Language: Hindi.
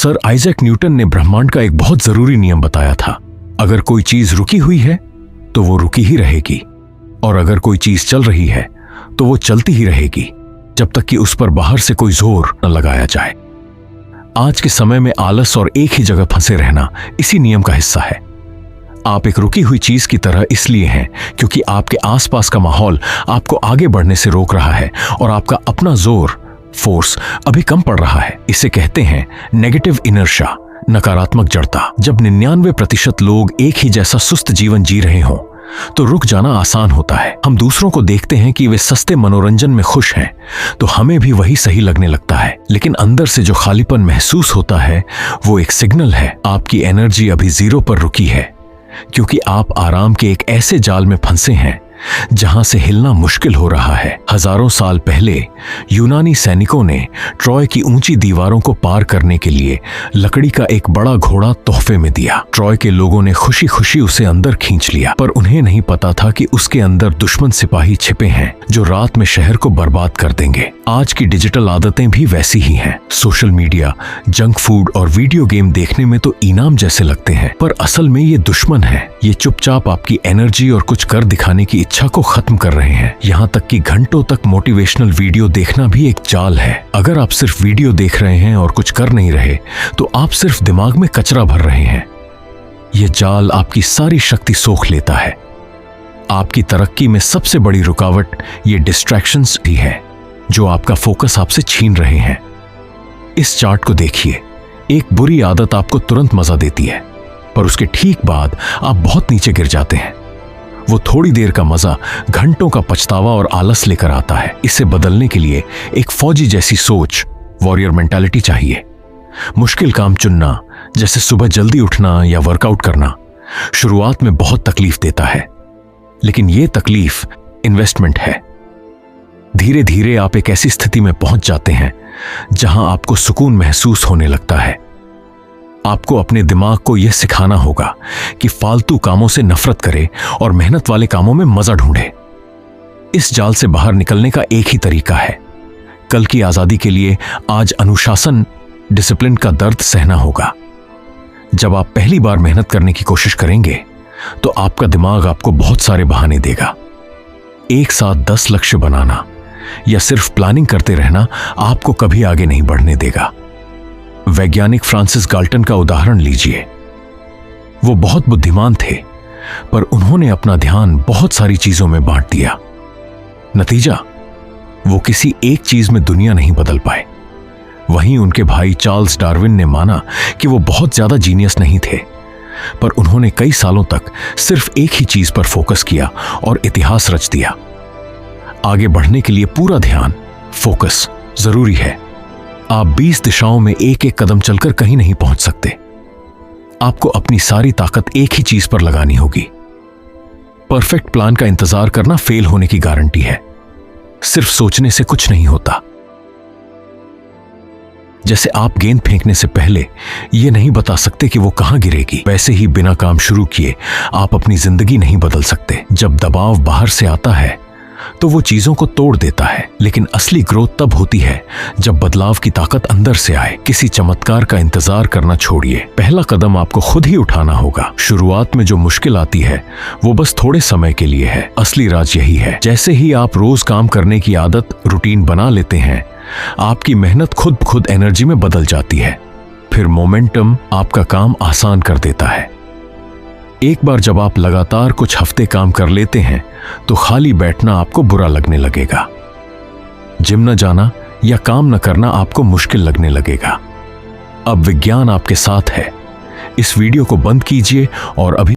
सर आइजैक न्यूटन ने ब्रह्मांड का एक बहुत जरूरी नियम बताया था। अगर कोई चीज रुकी हुई है तो वो रुकी ही रहेगी, और अगर कोई चीज चल रही है तो वो चलती ही रहेगी जब तक कि उस पर बाहर से कोई जोर न लगाया जाए। आज के समय में आलस और एक ही जगह फंसे रहना इसी नियम का हिस्सा है। आप एक रुकी हुई चीज की तरह इसलिए हैं क्योंकि आपके आसपास का माहौल आपको आगे बढ़ने से रोक रहा है और आपका अपना जोर, फोर्स अभी कम पड़ रहा है। इसे कहते हैं नेगेटिव इनर्शिया, नकारात्मक जड़ता। जब 99% लोग एक ही जैसा सुस्त जीवन जी रहे हों तो रुक जाना आसान होता है। हम दूसरों को देखते हैं कि वे सस्ते मनोरंजन में खुश हैं तो हमें भी वही सही लगने लगता है, लेकिन अंदर से जो खालीपन महसूस होता है वो एक सिग्नल है। आपकी एनर्जी अभी जीरो पर रुकी है क्योंकि आप आराम के एक ऐसे जाल में फंसे हैं जहां से हिलना मुश्किल हो रहा है। हजारों साल पहले यूनानी सैनिकों ने ट्रॉय की ऊंची दीवारों को पार करने के लिए लकड़ी का एक बड़ा घोड़ा तोहफे में दिया। ट्रॉय के लोगों ने खुशी खुशी उसे अंदर खींच लिया, पर उन्हें नहीं पता था कि उसके अंदर दुश्मन सिपाही छिपे हैं जो रात में शहर को बर्बाद कर देंगे। आज की डिजिटल आदतें भी वैसी ही हैं। सोशल मीडिया, जंक फूड और वीडियो गेम देखने में तो इनाम जैसे लगते हैं, पर असल में ये दुश्मन है। ये चुपचाप आपकी एनर्जी और कुछ कर दिखाने की इच्छा को खत्म कर रहे हैं। यहाँ तक कि घंटों तक मोटिवेशनल वीडियो देखना भी एक जाल है। अगर आप सिर्फ वीडियो देख रहे हैं और कुछ कर नहीं रहे तो आप सिर्फ दिमाग में कचरा भर रहे हैं। यह जाल आपकी सारी शक्ति सोख लेता है। आपकी तरक्की में सबसे बड़ी रुकावट ये डिस्ट्रैक्शंस ही है जो आपका फोकस आपसे छीन रहे हैं। इस चार्ट को देखिए। एक बुरी आदत आपको तुरंत मजा देती है, पर उसके ठीक बाद आप बहुत नीचे गिर जाते हैं। वो थोड़ी देर का मजा घंटों का पछतावा और आलस लेकर आता है। इसे बदलने के लिए एक फौजी जैसी सोच, वॉरियर मेंटालिटी चाहिए। मुश्किल काम चुनना, जैसे सुबह जल्दी उठना या वर्कआउट करना, शुरुआत में बहुत तकलीफ देता है, लेकिन यह तकलीफ इन्वेस्टमेंट है। धीरे धीरे आप एक ऐसी स्थिति में पहुंच जाते हैं जहां आपको सुकून महसूस होने लगता है। आपको अपने दिमाग को यह सिखाना होगा कि फालतू कामों से नफरत करे और मेहनत वाले कामों में मजा ढूंढे। इस जाल से बाहर निकलने का एक ही तरीका है। कल की आजादी के लिए आज अनुशासन, डिसिप्लिन का दर्द सहना होगा। जब आप पहली बार मेहनत करने की कोशिश करेंगे तो आपका दिमाग आपको बहुत सारे बहाने देगा। एक साथ 10 लक्ष्य बनाना या सिर्फ प्लानिंग करते रहना आपको कभी आगे नहीं बढ़ने देगा। वैज्ञानिक फ्रांसिस गाल्टन का उदाहरण लीजिए। वो बहुत बुद्धिमान थे, पर उन्होंने अपना ध्यान बहुत सारी चीजों में बांट दिया। नतीजा, वो किसी एक चीज में दुनिया नहीं बदल पाए। वहीं उनके भाई चार्ल्स डार्विन ने माना कि वो बहुत ज्यादा जीनियस नहीं थे, पर उन्होंने कई सालों तक सिर्फ एक ही चीज पर फोकस किया और इतिहास रच दिया। आगे बढ़ने के लिए पूरा ध्यान, फोकस जरूरी है। आप 20 दिशाओं में एक एक कदम चलकर कहीं नहीं पहुंच सकते। आपको अपनी सारी ताकत एक ही चीज पर लगानी होगी। परफेक्ट प्लान का इंतजार करना फेल होने की गारंटी है। सिर्फ सोचने से कुछ नहीं होता। जैसे आप गेंद फेंकने से पहले यह नहीं बता सकते कि वो कहां गिरेगी, वैसे ही बिना काम शुरू किए आप अपनी जिंदगी नहीं बदल सकते। जब दबाव बाहर से आता है तो वो चीजों को तोड़ देता है, लेकिन असली ग्रोथ तब होती है जब बदलाव की ताकत अंदर से आए। किसी चमत्कार का इंतजार करना छोड़िए। पहला कदम आपको खुद ही उठाना होगा। शुरुआत में जो मुश्किल आती है वो बस थोड़े समय के लिए है। असली राज यही है। जैसे ही आप रोज काम करने की आदत, रूटीन बना लेते हैं, आपकी मेहनत खुद एनर्जी में बदल जाती है। फिर मोमेंटम आपका काम आसान कर देता है। एक बार जब आप लगातार कुछ हफ्ते काम कर लेते हैं तो खाली बैठना आपको बुरा लगने लगेगा। जिम न जाना या काम न करना आपको मुश्किल लगने लगेगा। अब विज्ञान आपके साथ है। इस वीडियो को बंद कीजिए और अभी